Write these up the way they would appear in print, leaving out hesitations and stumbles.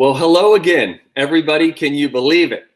Well, hello again, everybody. Can you believe it?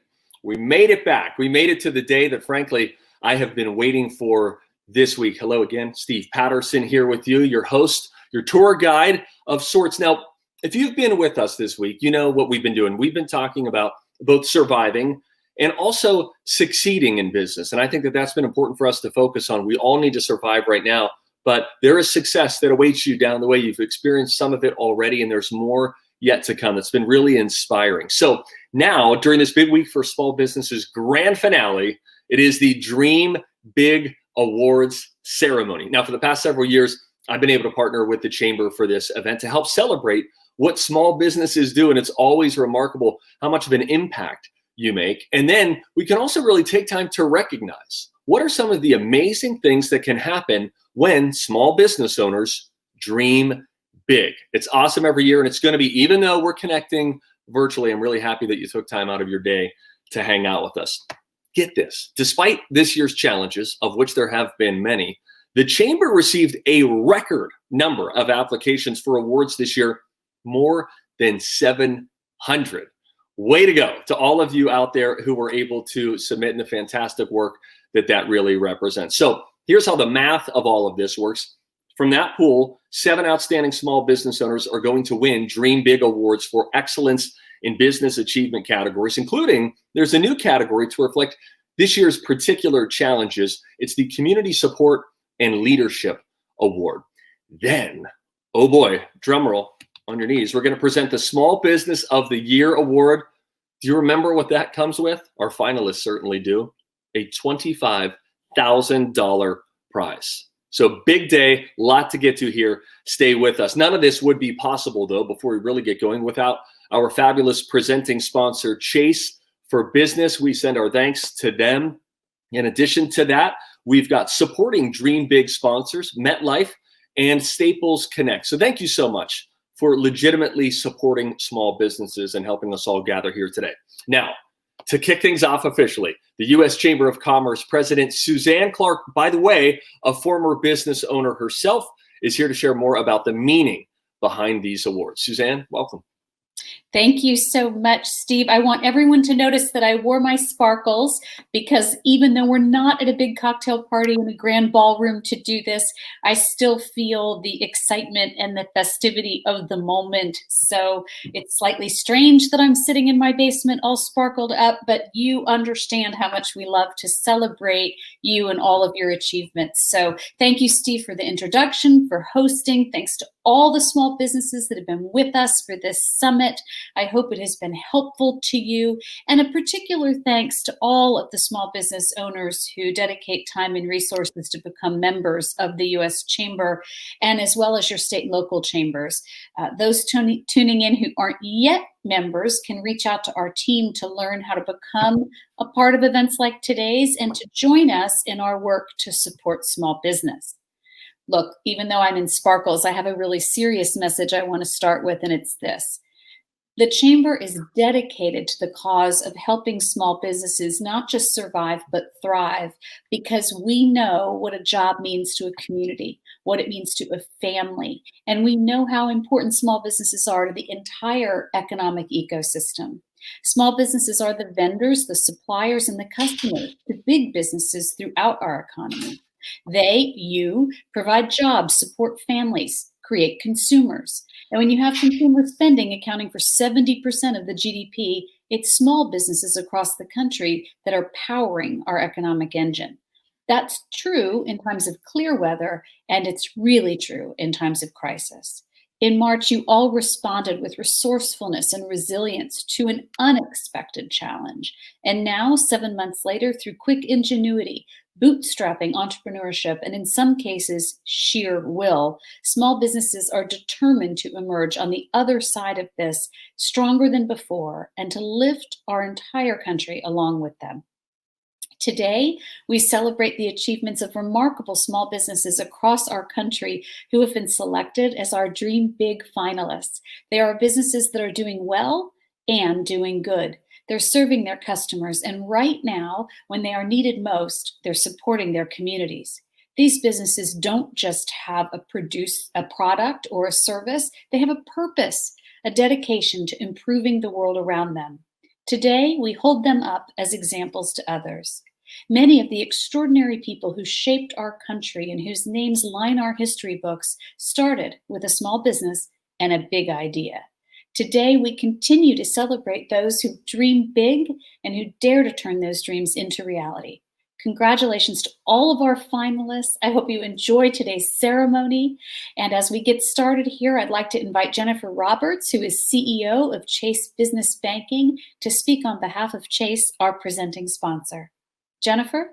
We made it back. We made it to the day that, frankly, I have been waiting for this week. Hello again, Steve Patterson here with you, your host, your tour guide of sorts. Now, if you've been with us this week, you know what we've been doing. We've been talking about both surviving and also succeeding in business. And I think that that's been important for us to focus on. We all need to survive right now, but there is success that awaits you down the way. You've experienced some of it already, and there's more yet to come. It's been really inspiring. So now, during this big week for small businesses grand finale, it is the Dream Big Awards ceremony. Now, for the past several years, I've been able to partner with the Chamber for this event to help celebrate what small businesses do. And it's always remarkable how much of an impact you make. And then we can also really take time to recognize what are some of the amazing things that can happen when small business owners dream big. It's awesome every year, and it's going to be, even though we're connecting virtually, I'm really happy that you took time out of your day to hang out with us. Get this, despite this year's challenges, of which there have been many, the Chamber received a record number of applications for awards this year, more than 700. Way to go to all of you out there who were able to submit, and the fantastic work that really represents. So here's how the math of all of this works. From that pool, 7 outstanding small business owners are going to win Dream Big Awards for excellence in business achievement categories, including there's a new category to reflect this year's particular challenges. It's the Community Support and Leadership Award. Then, oh boy, drum roll on your knees, we're going to present the Small Business of the Year Award. Do you remember what that comes with? Our finalists certainly do. A $25,000 prize. So big day, lot to get to here. Stay with us. None of this would be possible, though, before we really get going, without our fabulous presenting sponsor, Chase for Business. We send our thanks to them. In addition to that, we've got supporting Dream Big sponsors, MetLife and Staples Connect. So thank you so much for legitimately supporting small businesses and helping us all gather here today. Now, to kick things off officially, the U.S. Chamber of Commerce President Suzanne Clark, by the way, a former business owner herself, is here to share more about the meaning behind these awards. Suzanne, welcome. Thank you so much, Steve. I want everyone to notice that I wore my sparkles, because even though we're not at a big cocktail party in a grand ballroom to do this, I still feel the excitement and the festivity of the moment. So it's slightly strange that I'm sitting in my basement all sparkled up, but you understand how much we love to celebrate you and all of your achievements. So thank you, Steve, for the introduction, for hosting. Thanks to all the small businesses that have been with us for this summit. I hope it has been helpful to you. And a particular thanks to all of the small business owners who dedicate time and resources to become members of the U.S. Chamber, and as well as your state and local chambers. Those tuning in who aren't yet members can reach out to our team to learn how to become a part of events like today's and to join us in our work to support small business. Look, even though I'm in sparkles, I have a really serious message I want to start with, and it's this. The Chamber is dedicated to the cause of helping small businesses not just survive, but thrive, because we know what a job means to a community, what it means to a family, and we know how important small businesses are to the entire economic ecosystem. Small businesses are the vendors, the suppliers, and the customers to big businesses throughout our economy. You provide jobs, support families, create consumers. And when you have consumer spending accounting for 70% of the GDP, it's small businesses across the country that are powering our economic engine. That's true in times of clear weather, and it's really true in times of crisis. In March, you all responded with resourcefulness and resilience to an unexpected challenge. And now, 7 months later, through quick ingenuity, bootstrapping entrepreneurship, and in some cases, sheer will, small businesses are determined to emerge on the other side of this stronger than before and to lift our entire country along with them. Today, we celebrate the achievements of remarkable small businesses across our country who have been selected as our Dream Big finalists. They are businesses that are doing well and doing good. They're serving their customers, and right now, when they are needed most, they're supporting their communities. These businesses don't just have a product or a service, they have a purpose a dedication to improving the world around them. Today, we hold them up as examples to others. Many of the extraordinary people who shaped our country and whose names line our history books started with a small business and a big idea. Today, we continue to celebrate those who dream big and who dare to turn those dreams into reality. Congratulations to all of our finalists. I hope you enjoy today's ceremony. And as we get started here, I'd like to invite Jennifer Roberts, who is CEO of Chase Business Banking, to speak on behalf of Chase, our presenting sponsor. Jennifer?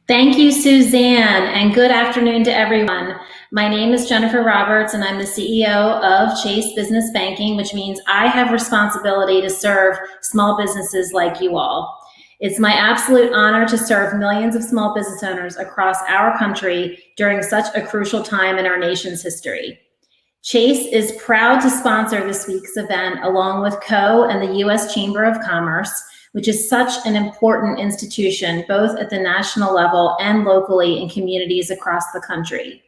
Thank you, Suzanne, and good afternoon to everyone. My name is Jennifer Roberts, and I'm the CEO of Chase Business Banking, which means I have responsibility to serve small businesses like you all. It's my absolute honor to serve millions of small business owners across our country during such a crucial time in our nation's history. Chase is proud to sponsor this week's event along with CO and the U.S. Chamber of Commerce, which is such an important institution, both at the national level and locally in communities across the country.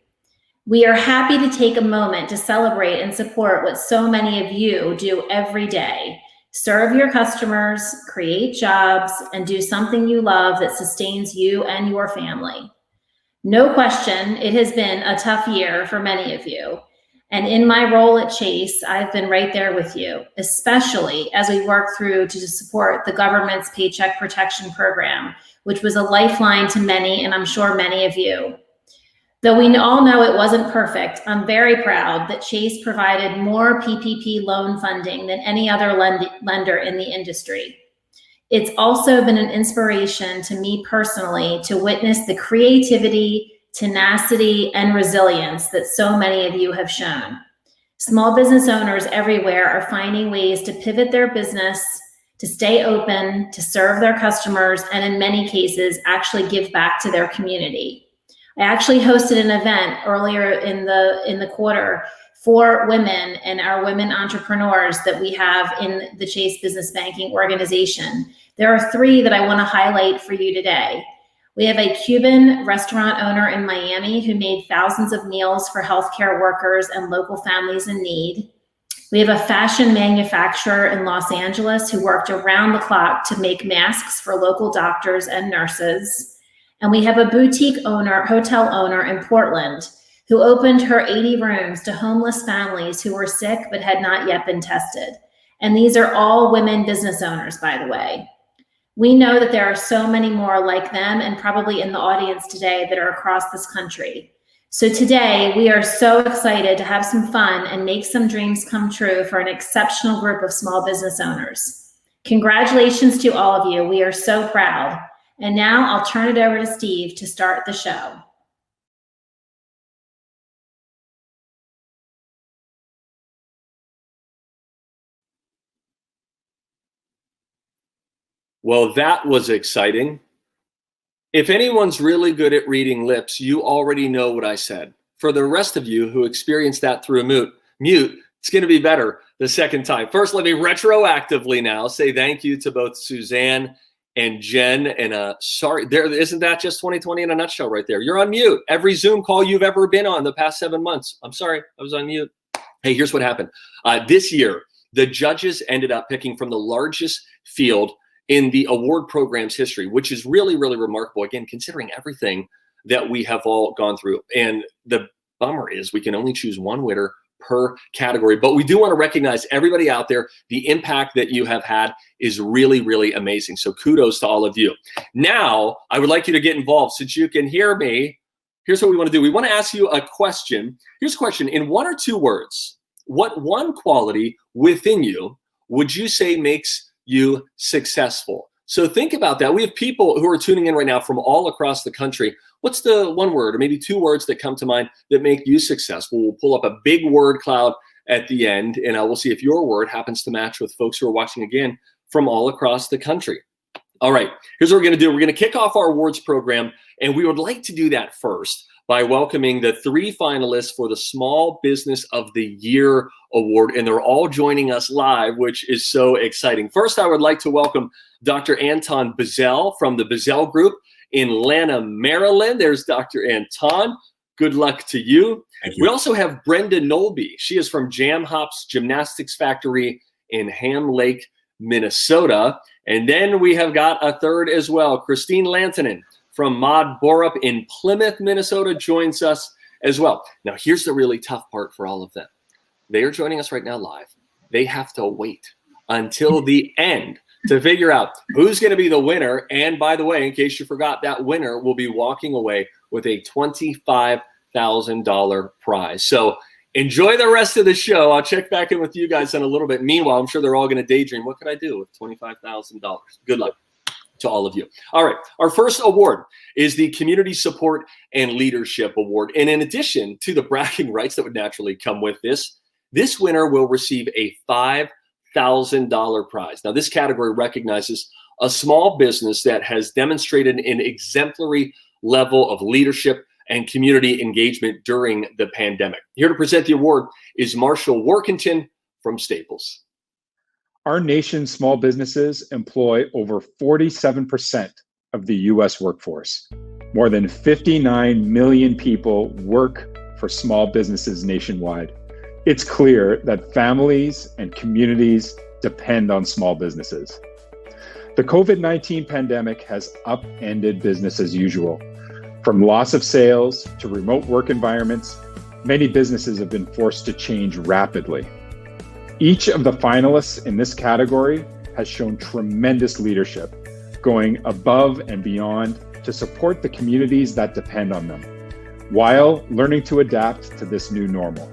We are happy to take a moment to celebrate and support what so many of you do every day. Serve your customers, create jobs, and do something you love that sustains you and your family. No question, it has been a tough year for many of you. And in my role at Chase, I've been right there with you, especially as we work through to support the government's Paycheck Protection Program, which was a lifeline to many, and I'm sure many of you. Though we all know it wasn't perfect, I'm very proud that Chase provided more PPP loan funding than any other lender in the industry. It's also been an inspiration to me personally to witness the creativity, tenacity, and resilience that so many of you have shown. Small business owners everywhere are finding ways to pivot their business, to stay open, to serve their customers, and in many cases, actually give back to their community. I actually hosted an event earlier in the quarter for women and our women entrepreneurs that we have in the Chase Business Banking organization. There are 3 that I want to highlight for you today. We have a Cuban restaurant owner in Miami who made thousands of meals for healthcare workers and local families in need. We have a fashion manufacturer in Los Angeles who worked around the clock to make masks for local doctors and nurses. And we have a boutique owner, hotel owner in Portland who opened her 80 rooms to homeless families who were sick but had not yet been tested. And these are all women business owners, by the way. We know that there are so many more like them and probably in the audience today that are across this country. So today we are so excited to have some fun and make some dreams come true for an exceptional group of small business owners. Congratulations to all of you. We are so proud. And now I'll turn it over to Steve to start the show. Well, that was exciting. If anyone's really good at reading lips, you already know what I said. For the rest of you who experienced that through a mute, it's going to be better the second time. First, let me retroactively now say thank you to both Suzanne and Jen. And sorry, isn't that just 2020 in a nutshell right there? You're on mute. Every Zoom call you've ever been on the past 7 months. I'm sorry, I was on mute. Hey, here's what happened. This year, the judges ended up picking from the largest field in the award program's history, which is really, really remarkable, again, considering everything that we have all gone through. And the bummer is we can only choose one winner per category, but we do want to recognize everybody out there. The impact that you have had is really, really amazing. So kudos to all of you. Now, I would like you to get involved. Since you can hear me, here's what we want to do. We want to ask you a question. Here's a question. In 1 or 2 words, what one quality within you would you say makes you successful? So think about that. We have people who are tuning in right now from all across the country. What's the 1 word or maybe 2 words that come to mind that make you successful? We'll pull up a big word cloud at the end, and we'll see if your word happens to match with folks who are watching again from all across the country. All right, here's what we're going to do. We're going to kick off our awards program, and we would like to do that first by welcoming the 3 finalists for the Small Business of the Year Award, and they're all joining us live, which is so exciting. First, I would like to welcome Dr. Anton Bazell from the Bazell Group in Lanham, Maryland. There's Dr. Anton. Good luck to you. Thank you. We also have Brenda Nolby. She is from Jam Hop's Gymnastics Factory in Ham Lake, Minnesota. And then we have got a third as well. Christine Lantanen from Mod Borup in Plymouth, Minnesota joins us as well. Now, here's the really tough part for all of them. They are joining us right now live. They have to wait until the end to figure out who's going to be the winner. And by the way, in case you forgot, that winner will be walking away with a $25,000 prize. So enjoy the rest of the show. I'll check back in with you guys in a little bit. Meanwhile, I'm sure they're all going to daydream. What could I do with $25,000? Good luck to all of you. All right. Our first award is the Community Support and Leadership Award. And in addition to the bragging rights that would naturally come with this winner will receive a $5,000 prize. Now, this category recognizes a small business that has demonstrated an exemplary level of leadership and community engagement during the pandemic. Here to present the award is Marshall Workington from Staples. Our nation's small businesses employ over 47% of the U.S. workforce. More than 59 million people work for small businesses nationwide. It's clear that families and communities depend on small businesses. The COVID-19 pandemic has upended business as usual. From loss of sales to remote work environments, many businesses have been forced to change rapidly. Each of the finalists in this category has shown tremendous leadership, going above and beyond to support the communities that depend on them, while learning to adapt to this new normal.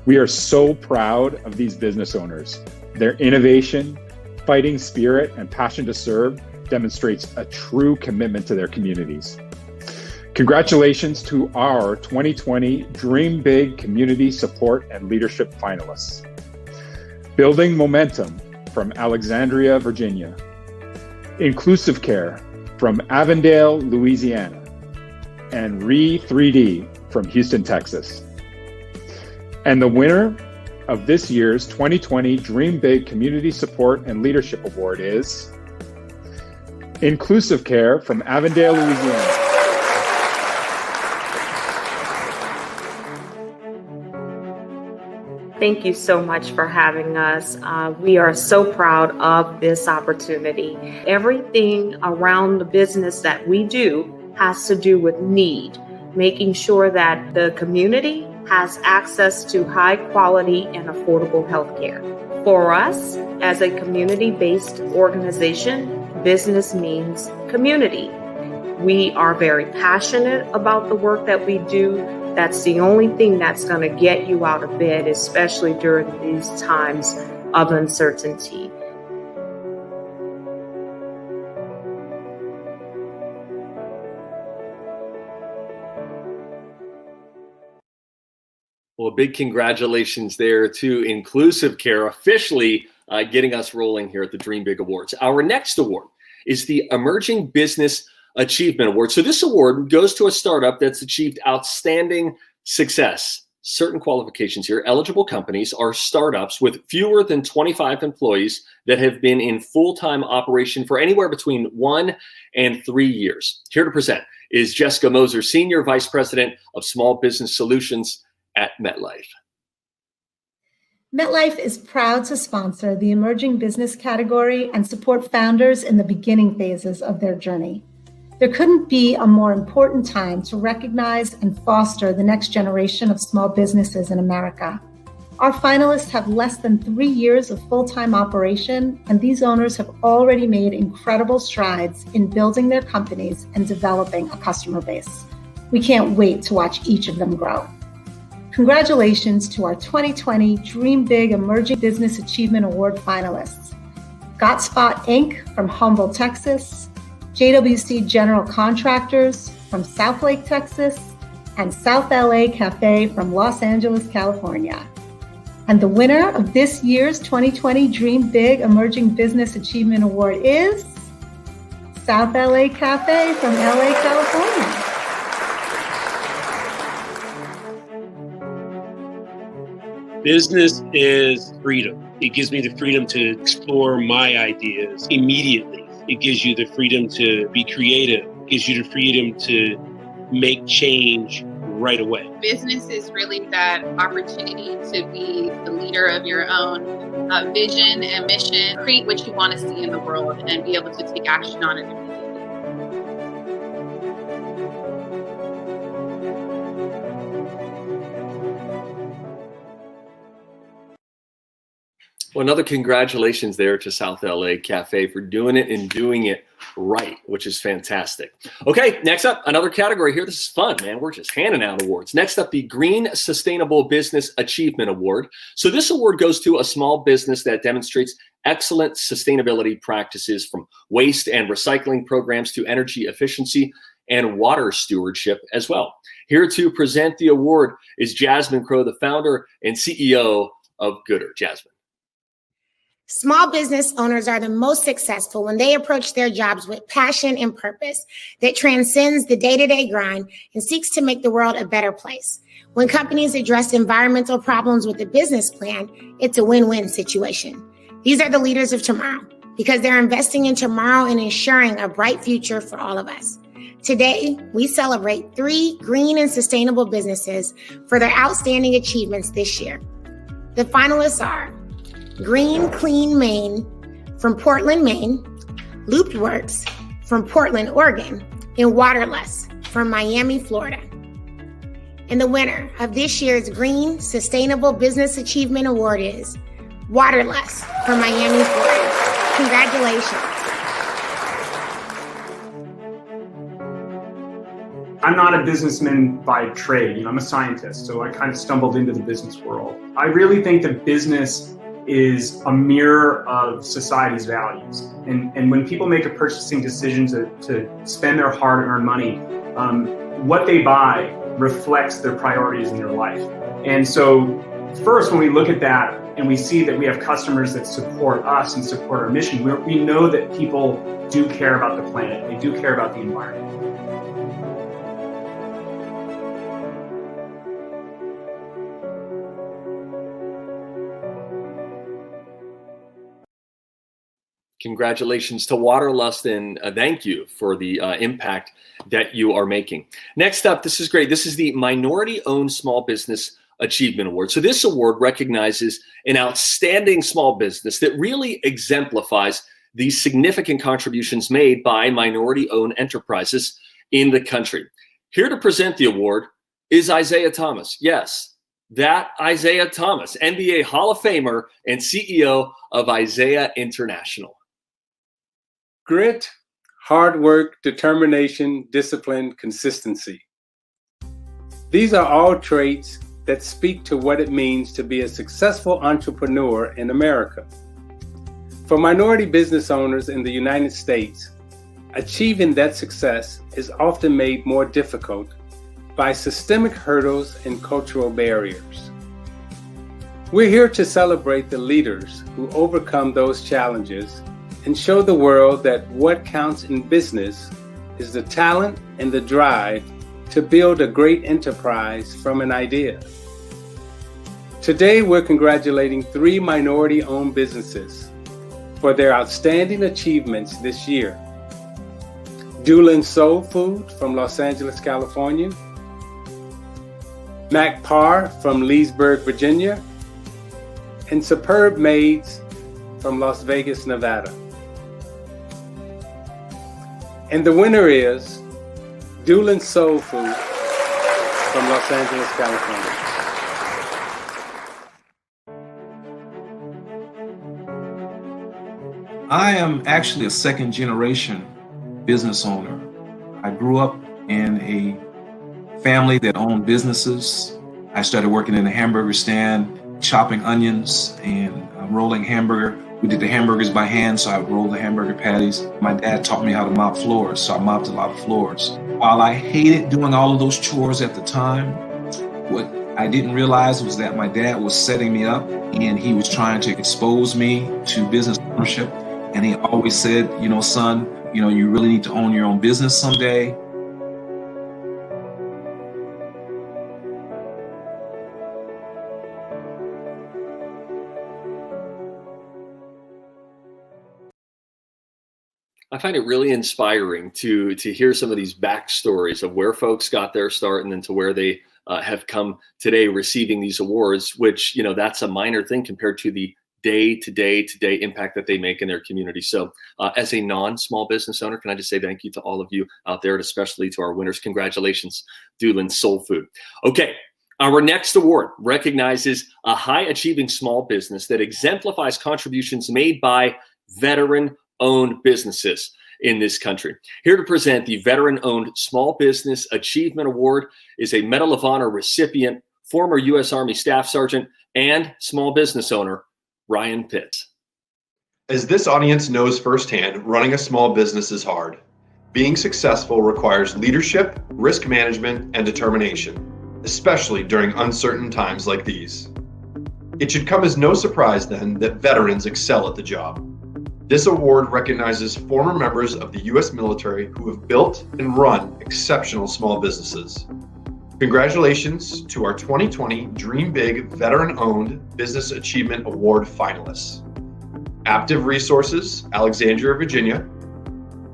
We are so proud of these business owners. Their innovation, fighting spirit, and passion to serve demonstrates a true commitment to their communities. Congratulations to our 2020 Dream Big Community Support and Leadership finalists. Building Momentum from Alexandria, Virginia. INCLUSIVCARE from Avondale, Louisiana. And Re3D from Houston, Texas. And the winner of this year's 2020 Dream Big Community Support and Leadership Award is INCLUSIVCARE from Avondale, Louisiana. Thank you so much for having us. We are so proud of this opportunity. Everything around the business that we do has to do with need, making sure that the community has access to high quality and affordable health care. For us, as a community-based organization, business means community. We are very passionate about the work that we do. That's the only thing that's going to get you out of bed, especially during these times of uncertainty. Well, a big congratulations there to INCLUSIVCARE officially getting us rolling here at the Dream Big Awards. Our next award is the Emerging Business Achievement Award. So this award goes to a startup that's achieved outstanding success. Certain qualifications here. Eligible companies are startups with fewer than 25 employees that have been in full-time operation for anywhere between 1 and 3 years. Here to present is Jessica Moser, Senior Vice President of Small Business Solutions at MetLife. MetLife is proud to sponsor the emerging business category and support founders in the beginning phases of their journey. There couldn't be a more important time to recognize and foster the next generation of small businesses in America. Our finalists have less than 3 years of full-time operation, and these owners have already made incredible strides in building their companies and developing a customer base. We can't wait to watch each of them grow. Congratulations to our 2020 Dream Big Emerging Business Achievement Award finalists. Gotspot Inc. from Humboldt, Texas, JWC General Contractors from Southlake, Texas, and South LA Cafe from Los Angeles, California. And the winner of this year's 2020 Dream Big Emerging Business Achievement Award is South LA Cafe from LA, California. Business is freedom. It gives me the freedom to explore my ideas immediately. It gives you the freedom to be creative. It gives you the freedom to make change right away. Business is really that opportunity to be the leader of your own vision and mission, create what you want to see in the world, and be able to take action on it immediately. Well, another congratulations there to South LA Cafe for doing it and doing it right, which is fantastic. Okay, next up, another category here. This is fun, man. We're just handing out awards. Next up, the Green Sustainable Business Achievement Award. So this award goes to a small business that demonstrates excellent sustainability practices, from waste and recycling programs to energy efficiency and water stewardship as well. Here to present the award is Jasmine Crow, the founder and CEO of Gooder. Jasmine. Small business owners are the most successful when they approach their jobs with passion and purpose that transcends the day-to-day grind and seeks to make the world a better place. When companies address environmental problems with a business plan, it's a win-win situation. These are the leaders of tomorrow because they're investing in tomorrow and ensuring a bright future for all of us. Today, we celebrate 3 green and sustainable businesses for their outstanding achievements this year. The finalists are Green Clean Maine from Portland, Maine, Looped Works from Portland, Oregon, and WATERLUST from Miami, Florida. And the winner of this year's Green Sustainable Business Achievement Award is WATERLUST from Miami, Florida. Congratulations. I'm not a businessman by trade. I'm a scientist, so I kind of stumbled into the business world. I really think that business is a mirror of society's values. And when people make a purchasing decision to spend their hard-earned money, what they buy reflects their priorities in their life. And so first, when we look at that and we see that we have customers that support us and support our mission, we know that people do care about the planet. They do care about the environment. Congratulations to WATERLUST, and thank you for the impact that you are making. Next up, this is great. This is the Minority-Owned Small Business Achievement Award. So this award recognizes an outstanding small business that really exemplifies the significant contributions made by minority-owned enterprises in the country. Here to present the award is Isaiah Thomas. Yes, that Isaiah Thomas, NBA Hall of Famer and CEO of Isaiah International. Grit, hard work, determination, discipline, consistency. These are all traits that speak to what it means to be a successful entrepreneur in America. For minority business owners in the United States, achieving that success is often made more difficult by systemic hurdles and cultural barriers. We're here to celebrate the leaders who overcome those challenges and show the world that what counts in business is the talent and the drive to build a great enterprise from an idea. Today, we're congratulating 3 minority-owned businesses for their outstanding achievements this year. DULAN'S Soul Food from Los Angeles, California, Mac Parr from Leesburg, Virginia, and Superb Maids from Las Vegas, Nevada. And the winner is DULAN'S Soul Food from Los Angeles, California. I am actually a second generation business owner. I grew up in a family that owned businesses. I started working in a hamburger stand, chopping onions and rolling hamburger. We did the hamburgers by hand, so I would roll the hamburger patties. My dad taught me how to mop floors, so I mopped a lot of floors. While I hated doing all of those chores at the time, what I didn't realize was that my dad was setting me up, and he was trying to expose me to business ownership. And he always said, son, you really need to own your own business someday. I find it really inspiring to hear some of these backstories of where folks got their start and then to where they have come today receiving these awards, which, that's a minor thing compared to the day-to-day impact that they make in their community. So as a non-small business owner, can I just say thank you to all of you out there, and especially to our winners. Congratulations, DULAN'S Soul Food. Okay, our next award recognizes a high-achieving small business that exemplifies contributions made by veteran-owned businesses in this country. Here to present the Veteran-Owned Small Business Achievement Award is a Medal of Honor recipient, former U.S. Army Staff Sergeant, and small business owner, Ryan Pitts. As this audience knows firsthand, running a small business is hard. Being successful requires leadership, risk management, and determination, especially during uncertain times like these. It should come as no surprise then that veterans excel at the job. This award recognizes former members of the U.S. military who have built and run exceptional small businesses. Congratulations to our 2020 Dream Big Veteran-Owned Business Achievement Award finalists. Aptive Resources, Alexandria, Virginia,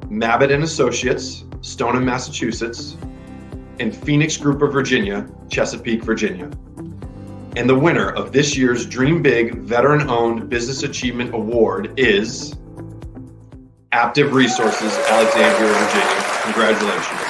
Mabbitt & Associates, Stoneham, Massachusetts, and Phoenix Group of Virginia, Chesapeake, Virginia. And the winner of this year's Dream Big Veteran-Owned Business Achievement Award is Aptive Resources, Alexandria, Virginia. Congratulations.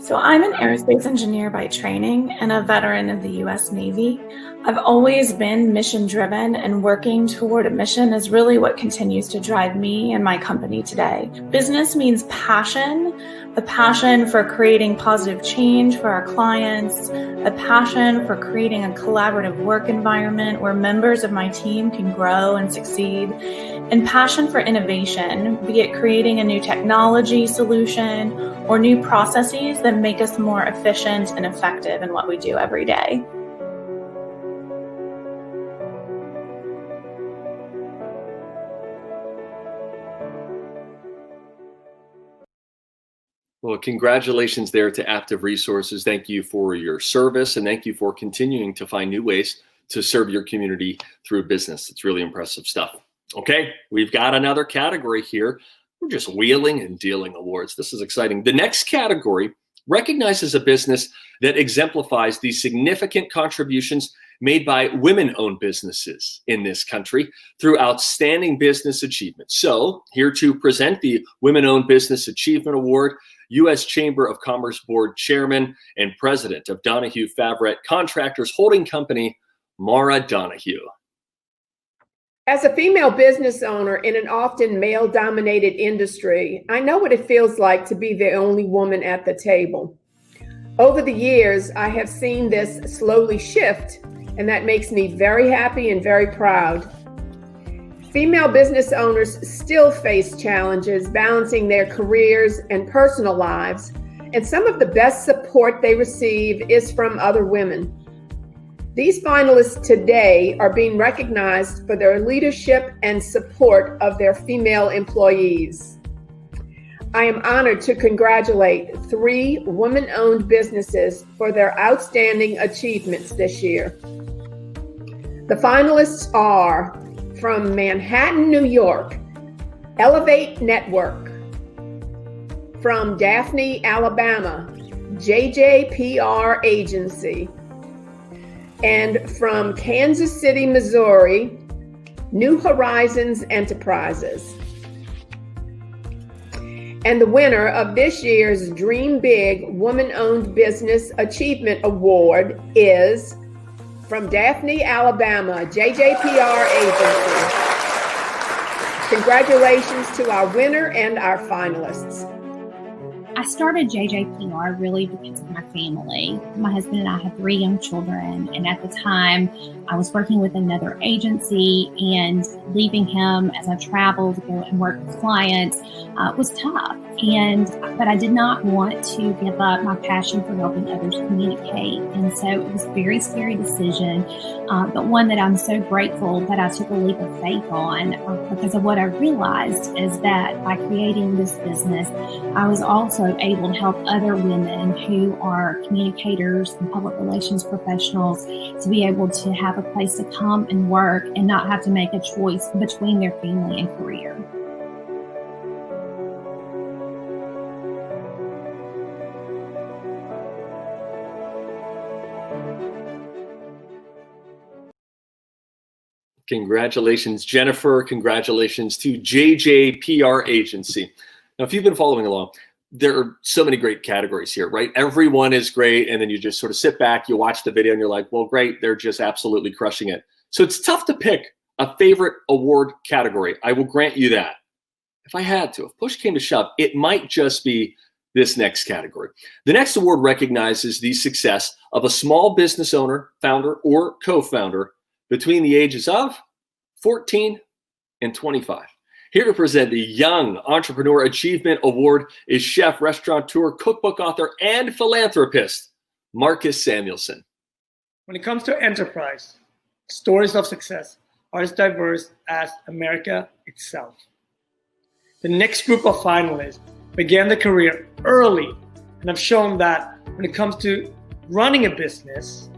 So I'm an aerospace engineer by training and a veteran of the U.S. Navy. I've always been mission-driven, and working toward a mission is really what continues to drive me and my company today. Business means passion, a passion for creating positive change for our clients, a passion for creating a collaborative work environment where members of my team can grow and succeed, and passion for innovation, be it creating a new technology solution or new processes that make us more efficient and effective in what we do every day. Well, congratulations there to Aptive Resources. Thank you for your service, and thank you for continuing to find new ways to serve your community through business. It's really impressive stuff. Okay, we've got another category here. We're just wheeling and dealing awards. This is exciting. The next category recognizes a business that exemplifies the significant contributions made by women-owned businesses in this country through outstanding business achievements. So here to present the Women-Owned Business Achievement Award, U.S. Chamber of Commerce Board Chairman and President of Donahue Favret Contractors Holding Company, Mara Donahue. As a female business owner in an often male-dominated industry, I know what it feels like to be the only woman at the table. Over the years, I have seen this slowly shift, and that makes me very happy and very proud. Female business owners still face challenges balancing their careers and personal lives, and some of the best support they receive is from other women. These finalists today are being recognized for their leadership and support of their female employees. I am honored to congratulate 3 women-owned businesses for their outstanding achievements this year. The finalists are from Manhattan, New York, Elevate Network. From Daphne, Alabama, JJPR Agency. And from Kansas City, Missouri, New Horizons Enterprises. And the winner of this year's Dream Big Woman-Owned Business Achievement Award is from Daphne, Alabama, JJPR Agency. Congratulations to our winner and our finalists. I started JJPR really because of my family. My husband and I had 3 young children, and at the time I was working with another agency, and leaving him as I traveled to go and work with clients was tough. But I did not want to give up my passion for helping others communicate. And so it was a very scary decision, but one that I'm so grateful that I took a leap of faith on, because of what I realized is that by creating this business, I was also also able to help other women who are communicators and public relations professionals to be able to have a place to come and work and not have to make a choice between their family and career. Congratulations, Jennifer. Congratulations to JJ PR Agency. Now, if you've been following along, there are so many great categories here, right? Everyone is great. And then you just sort of sit back, you watch the video and you're like, well, great. They're just absolutely crushing it. So it's tough to pick a favorite award category. I will grant you that. If I had to, if push came to shove, it might just be this next category. The next award recognizes the success of a small business owner, founder, or co-founder between the ages of 14 and 25. Here to present the Young Entrepreneur Achievement Award is chef, restaurateur, cookbook author, and philanthropist, Marcus Samuelson. When it comes to enterprise, stories of success are as diverse as America itself. The next group of finalists began their career early and have shown that when it comes to running a business,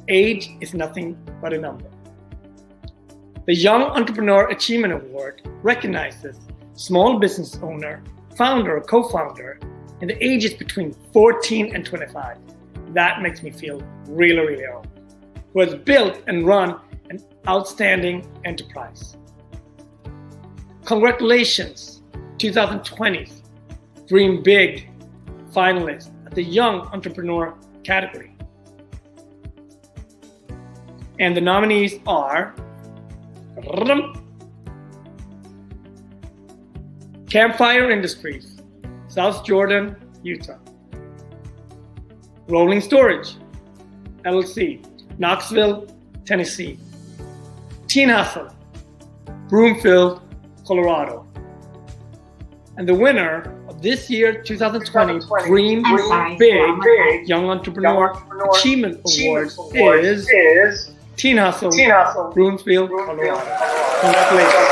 age is nothing but a number. The Young Entrepreneur Achievement Award recognizes small business owner, founder, or co-founder in the ages between 14 and 25. That makes me feel really, really old. Who has built and run an outstanding enterprise. Congratulations, 2020 Dream Big finalists at the Young Entrepreneur category. And the nominees are Campfire Industries, South Jordan, Utah. Rolling Storage, LLC, Knoxville, Tennessee. Teen Hustle, Broomfield, Colorado. And the winner of this year, 2020 Dream Big Young Entrepreneur Achievement Award is Teen Hustle, Broomfield, Colorado. Congratulations.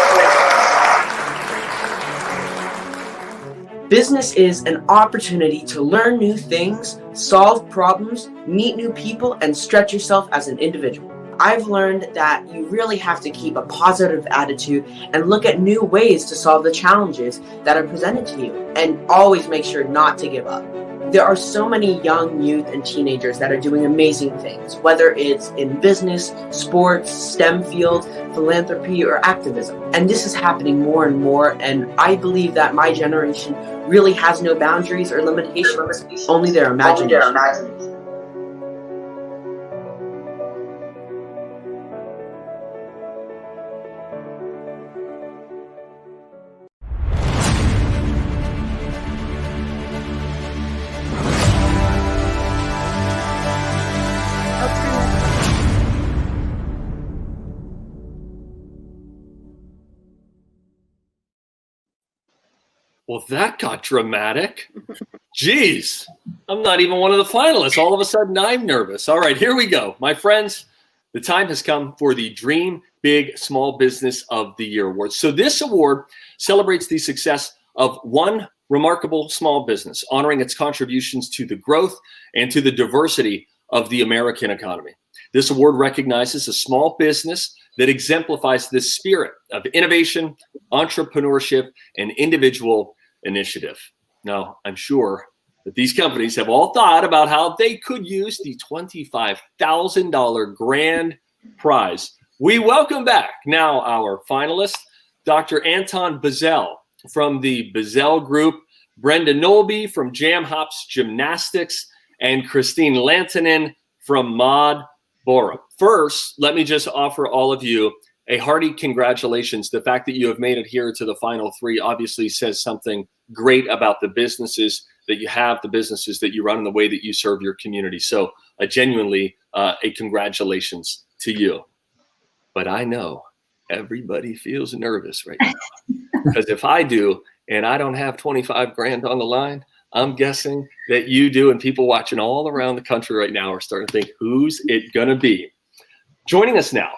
Business is an opportunity to learn new things, solve problems, meet new people, and stretch yourself as an individual. I've learned that you really have to keep a positive attitude and look at new ways to solve the challenges that are presented to you, and always make sure not to give up. There are so many young youth and teenagers that are doing amazing things, whether it's in business, sports, STEM field, philanthropy, or activism. And this is happening more and more, and I believe that my generation really has no boundaries or limitations, only their imagination. Well, that got dramatic. Jeez, I'm not even one of the finalists. All of a sudden, I'm nervous. All right, here we go. My friends, the time has come for the Dream Big Small Business of the Year Award. So this award celebrates the success of one remarkable small business, honoring its contributions to the growth and to the diversity of the American economy. This award recognizes a small business that exemplifies the spirit of innovation, entrepreneurship, and individual initiative. Now, I'm sure that these companies have all thought about how they could use the $25,000 grand prize. We welcome back now our finalist, Dr. Anton Bazell from the Bazell Group, Brenda Nolby from Jam Hops Gymnastics, and Christine Lantanen from Mod Bora. First, let me just offer all of you a hearty congratulations. The fact that you have made it here to the final three obviously says something great about the businesses that you have, the businesses that you run, and the way that you serve your community. So genuinely a congratulations to you. But I know everybody feels nervous right now. Because if I do, and I don't have 25 grand on the line, I'm guessing that you do, and people watching all around the country right now are starting to think, who's it gonna be? Joining us now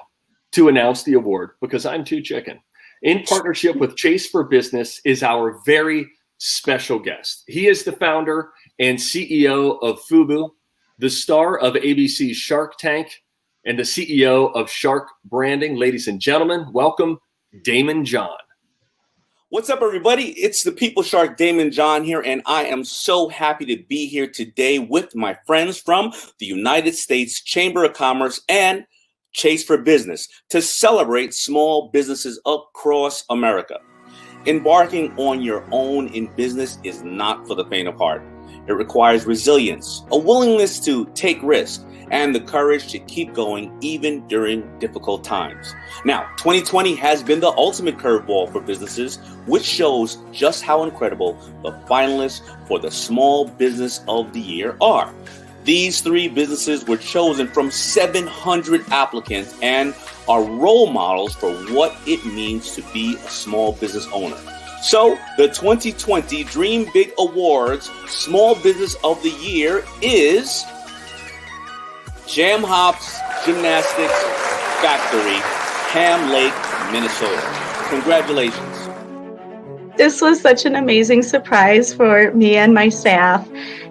to announce the award, because I'm too chicken, in partnership with Chase for Business, is our very special guest. He is the founder and CEO of FUBU, the star of ABC's Shark Tank, and the CEO of Shark Branding. Ladies and gentlemen, welcome, Damon John. What's up, everybody? It's the People Shark, Damon John here, and I am so happy to be here today with my friends from the United States Chamber of Commerce and Chase for Business to celebrate small businesses across America. Embarking on your own in business is not for the faint of heart. It requires resilience, a willingness to take risks, and the courage to keep going even during difficult times. Now, 2020 has been the ultimate curveball for businesses, which shows just how incredible the finalists for the Small Business of the Year are. These 3 businesses were chosen from 700 applicants and are role models for what it means to be a small business owner. So, the 2020 Dream Big Awards Small Business of the Year is Jam Hops Gymnastics Factory, Ham Lake, Minnesota. Congratulations. This was such an amazing surprise for me and my staff,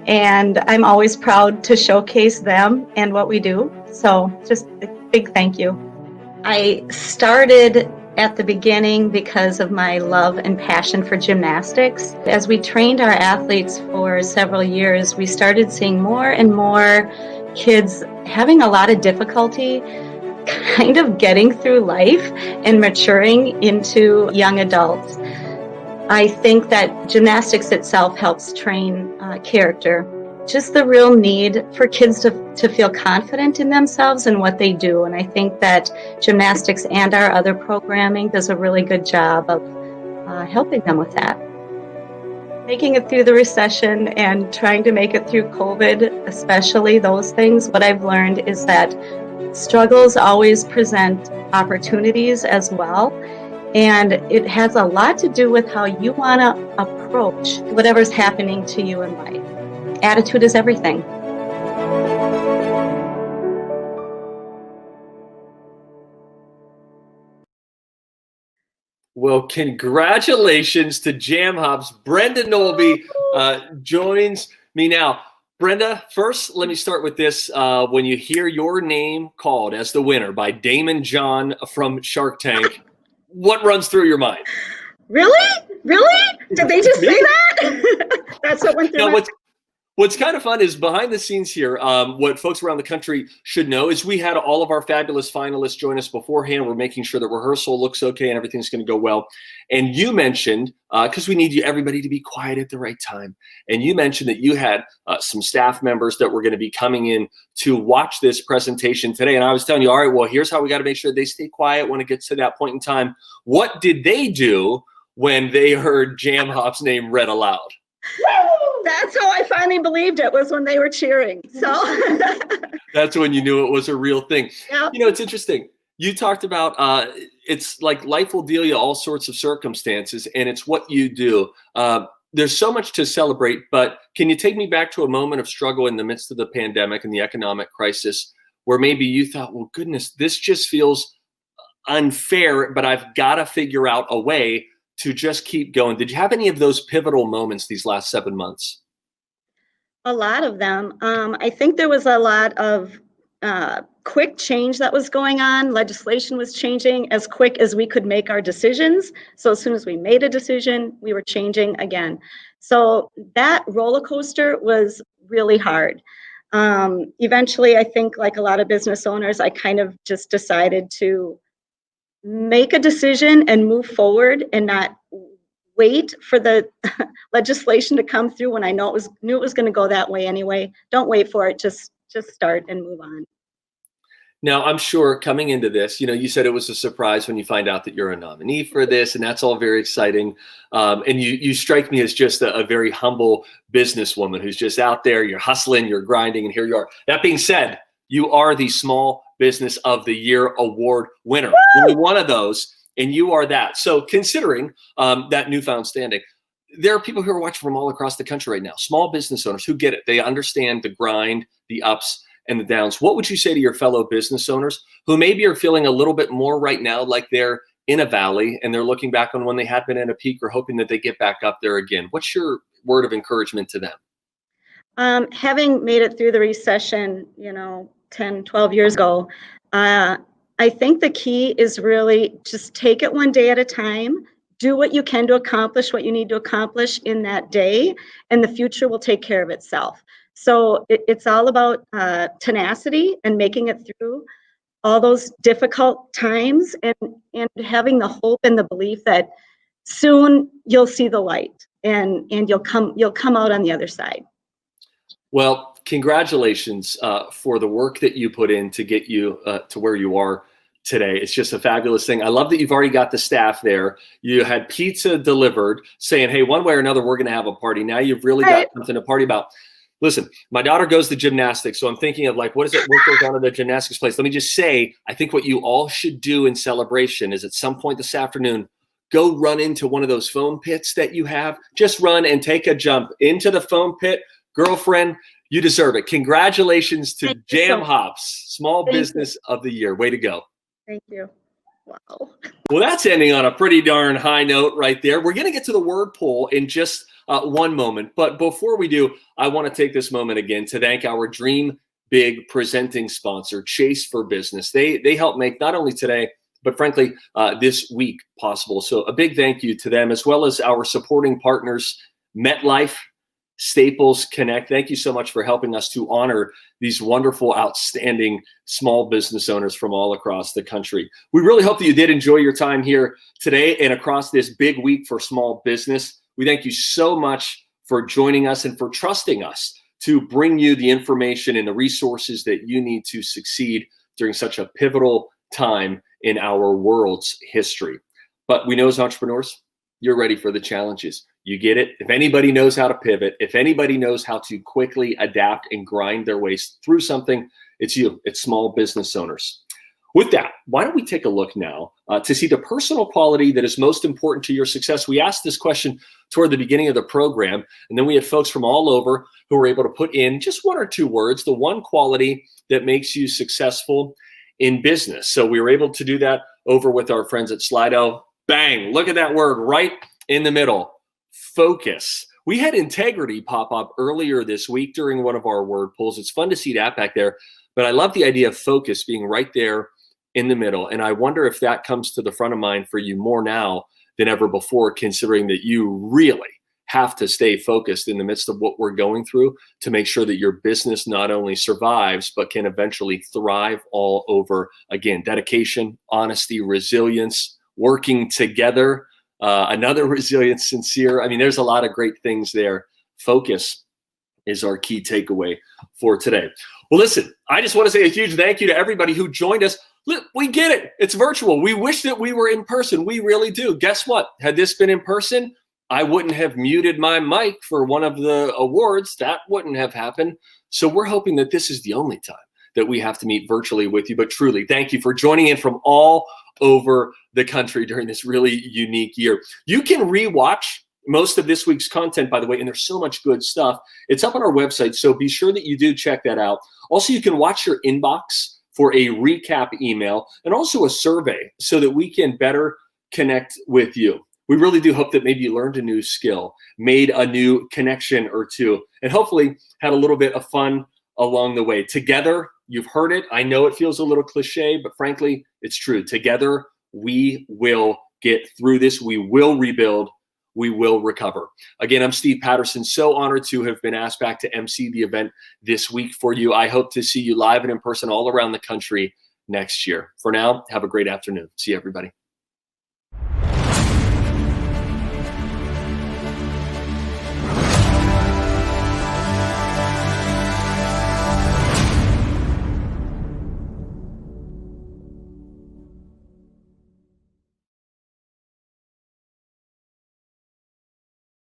and I'm always proud to showcase them and what we do. So just a big thank you. I started at the beginning because of my love and passion for gymnastics. As we trained our athletes for several years, we started seeing more and more kids having a lot of difficulty kind of getting through life and maturing into young adults. I think that gymnastics itself helps train character. Just the real need for kids to feel confident in themselves and what they do. And I think that gymnastics and our other programming does a really good job of helping them with that. Making it through the recession and trying to make it through COVID, especially those things, what I've learned is that struggles always present opportunities as well. And it has a lot to do with how you want to approach whatever's happening to you in life. Attitude is everything. Well, congratulations to Jam Hops. Brenda Nolby joins me now. Brenda, first, let me start with this. When you hear your name called as the winner by Damon John from Shark Tank, what runs through your mind? Really? Really? Did they just say that? That's what went through my mind. What's kind of fun is behind the scenes here, what folks around the country should know is we had all of our fabulous finalists join us beforehand. We're making sure that rehearsal looks okay and everything's going to go well. And you mentioned, because we need everybody to be quiet at the right time, and you mentioned that you had some staff members that were going to be coming in to watch this presentation today. And I was telling you, all right, well, here's how we got to make sure they stay quiet when it gets to that point in time. What did they do when they heard Jam Hop's name read aloud? That's how I finally believed it, was when they were cheering. So that's when you knew it was a real thing. Yep. You know, it's interesting. You talked about it's like life will deal you all sorts of circumstances, and it's what you do. There's so much to celebrate, but can you take me back to a moment of struggle in the midst of the pandemic and the economic crisis where maybe you thought, well, goodness, this just feels unfair, but I've got to figure out a way to just keep going. Did you have any of those pivotal moments these last 7 months? a lot of them. I think there was a lot of quick change that was going on. Legislation was changing as quick as we could make our decisions. So as soon as we made a decision, we were changing again. So that roller coaster was really hard. Eventually, I think like a lot of business owners, I kind of just decided to make a decision and move forward and not wait for the legislation to come through when I knew it was going to go that way anyway. Don't wait for it, just start and move on. Now, I'm sure coming into this, you said it was a surprise when you find out that you're a nominee for this, and that's all very exciting. And you strike me as just a very humble businesswoman who's just out there, you're hustling, you're grinding, and here you are. That being said, you are the Small Business of the Year Award winner. Only one of those, and you are that. So considering that newfound standing, there are people who are watching from all across the country right now, small business owners who get it. They understand the grind, the ups, and the downs. What would you say to your fellow business owners who maybe are feeling a little bit more right now like they're in a valley and they're looking back on when they had been in a peak or hoping that they get back up there again? What's your word of encouragement to them? Having made it through the recession, 10, 12 years ago, I think the key is really just take it one day at a time, do what you can to accomplish what you need to accomplish in that day, and the future will take care of itself. So it's all about tenacity and making it through all those difficult times and having the hope and the belief that soon you'll see the light and you'll come out on the other side. Well, congratulations for the work that you put in to get you to where you are today. It's just a fabulous thing. I love that you've already got the staff there. You had pizza delivered saying, hey, one way or another, we're going to have a party. Now you've really got something to party about. Listen, my daughter goes to gymnastics, so I'm thinking of like, what goes on at the gymnastics place? Let me just say, I think what you all should do in celebration is at some point this afternoon, go run into one of those foam pits that you have. Just run and take a jump into the foam pit. Girlfriend, you deserve it. Congratulations to Jam Hops, Small Business of the Year. Way to go. Thank you. Wow. Well, that's ending on a pretty darn high note right there. We're going to get to the word poll in just one moment. But before we do, I want to take this moment again to thank our Dream Big presenting sponsor, Chase for Business. They help make not only today, but frankly, this week possible. So a big thank you to them, as well as our supporting partners, MetLife, Staples Connect. Thank you so much for helping us to honor these wonderful, outstanding small business owners from all across the country. We really hope that you did enjoy your time here today and across this big week for small business. We thank you so much for joining us and for trusting us to bring you the information and the resources that you need to succeed during such a pivotal time in our world's history. But we know as entrepreneurs, you're ready for the challenges. You get it. If anybody knows how to pivot, if anybody knows how to quickly adapt and grind their way through something, it's you. It's small business owners. With that, why don't we take a look now to see the personal quality that is most important to your success? We asked this question toward the beginning of the program, and then we had folks from all over who were able to put in just one or two words, the one quality that makes you successful in business. So we were able to do that over with our friends at Slido. Bang, look at that word right in the middle. Focus. We had integrity pop up earlier this week during one of our word pulls. It's fun to see that back there, but I love the idea of focus being right there in the middle. And I wonder if that comes to the front of mind for you more now than ever before, considering that you really have to stay focused in the midst of what we're going through to make sure that your business not only survives, but can eventually thrive all over again. Dedication, honesty, resilience, working together. Another resilient, sincere. I mean, there's a lot of great things there. Focus is our key takeaway for today. Well, listen, I just want to say a huge thank you to everybody who joined us. Look, we get it. It's virtual. We wish that we were in person. We really do. Guess what? Had this been in person, I wouldn't have muted my mic for one of the awards. That wouldn't have happened. So we're hoping that this is the only time that we have to meet virtually with you. But truly, thank you for joining in from all over the country during this really unique year. You can rewatch most of this week's content, by the way, and there's so much good stuff. It's up on our website, so be sure that you do check that out. Also, you can watch your inbox for a recap email and also a survey so that we can better connect with you. We really do hope that maybe you learned a new skill, made a new connection or two, and hopefully had a little bit of fun along the way. Together, you've heard it. I know it feels a little cliche, but frankly, it's true. Together, we will get through this. We will rebuild. We will recover. Again, I'm Steve Patterson. So honored to have been asked back to MC the event this week for you. I hope to see you live and in person all around the country next year. For now, have a great afternoon. See you, everybody.